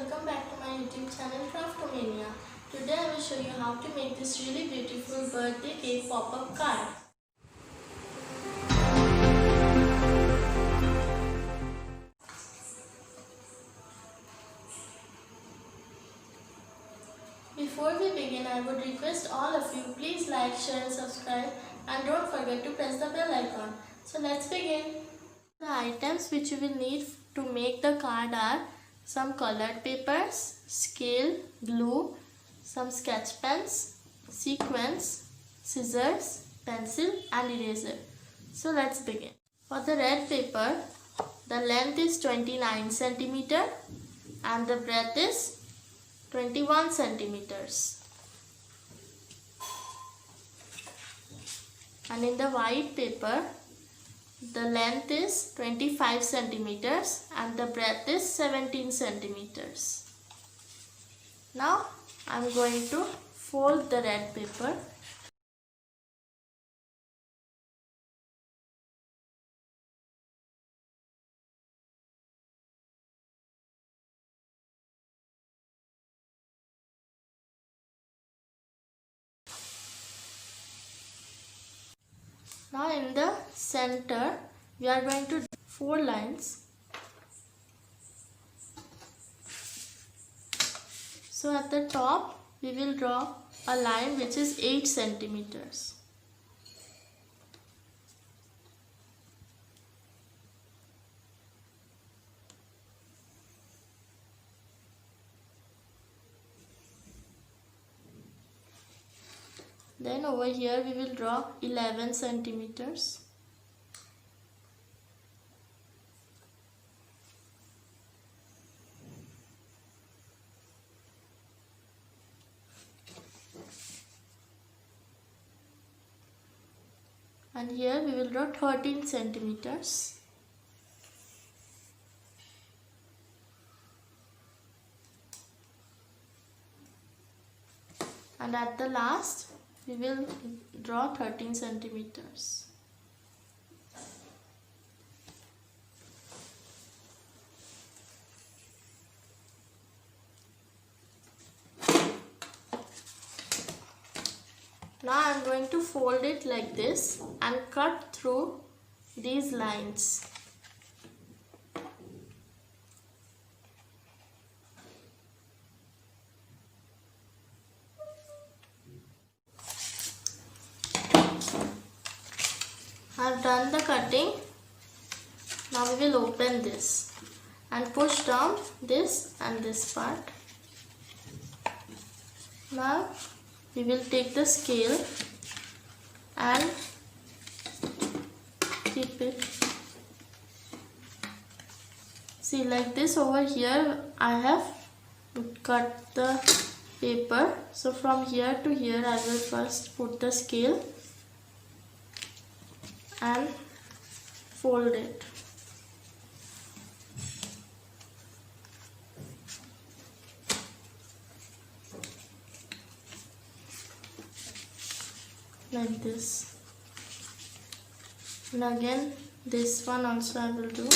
welcome back to my YouTube channel Kraftomania. Today I will show you how to make this really beautiful birthday cake pop-up card. Before we begin, I would request all of you, please like, share and subscribe, and don't forget to press the bell icon. So let's begin. The items which you will need to make the card are some colored papers, scale, glue, some sketch pens, sequins, scissors, pencil and eraser. So let's begin. For the red paper, the length is 29 cm and the breadth is 21 centimeters. And in the white paper, the length is 25 centimeters and the breadth is 17 centimeters. Now I am going to fold the red paper. Now in the center, we are going to do 4 lines. So at the top, we will draw a line which is 8 centimeters. Then over here we will draw 11 centimeters. And here we will draw 13 centimeters. And at the last, we will draw 13 centimeters. Now I am going to fold it like this and cut through these lines. I have done the cutting. Now we will open this and push down this and this part. Now we will take the scale and keep it. See, like this. Over here I have cut the paper. So from here to here I will first put the scale and fold it. Like this. And again this one also I will do.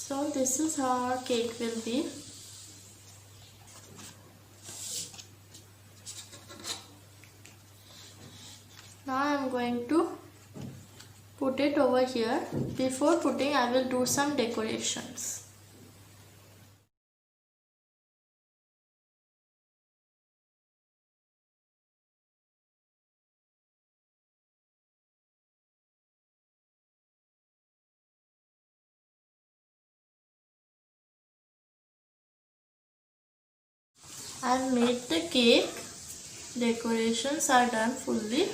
So this is how our cake will be. Now I am going to put it over here. Before putting, I will do some decorations. I've made the cake. Decorations are done fully.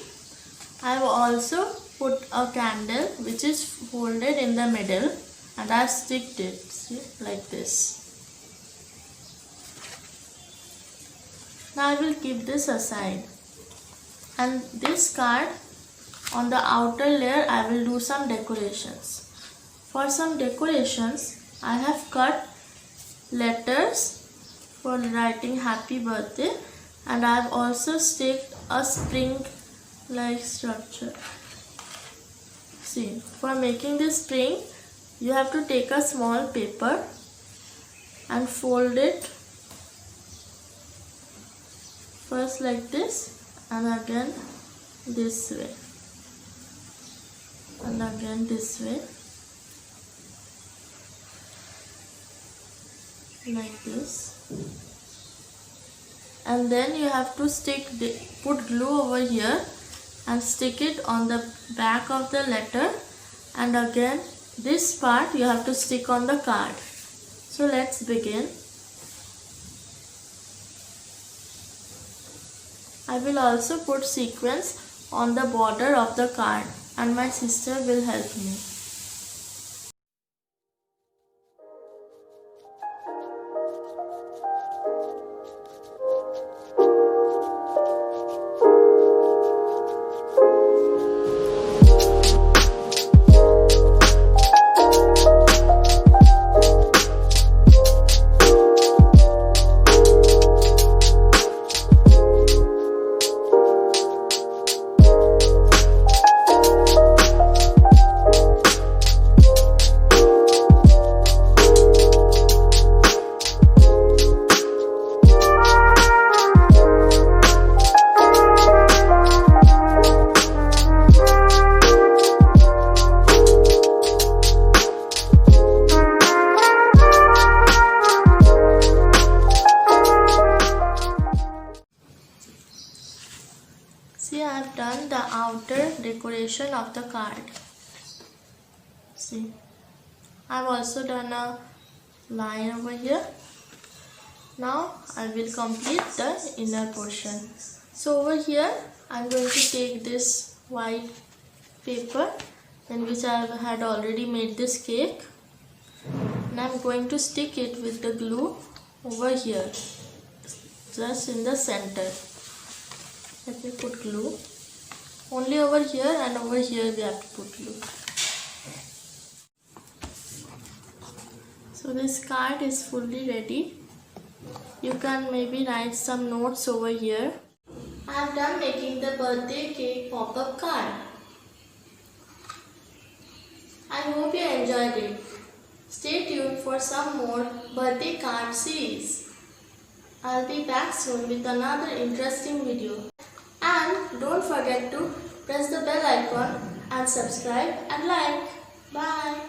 I've also put a candle which is folded in the middle, and I've sticked it, see, like this. Now I will keep this aside. And this card, on the outer layer, I will do some decorations. For some decorations, I have cut letters for writing happy birthday, and I have also sticked a spring like structure. See, for making this spring, you have to take a small paper and fold it first like this, and again this way, and again this way, like this. And then you have to put glue over here and stick it on the back of the letter, and again this part you have to stick on the card. So let's begin. I will also put sequins on the border of the card, and my sister will help me. See, I have done the outer decoration of the card. See, I have also done a line over here. Now I will complete the inner portion. So over here I am going to take this white paper in which I had already made this cake, and I am going to stick it with the glue over here, just in the center. Let me put glue. Only over here and over here we have to put glue. So this card is fully ready. You can maybe write some notes over here. I have done making the birthday cake pop-up card. I hope you enjoyed it. Stay tuned for some more birthday card series. I'll be back soon with another interesting video. And don't forget to press the bell icon and subscribe and like. Bye.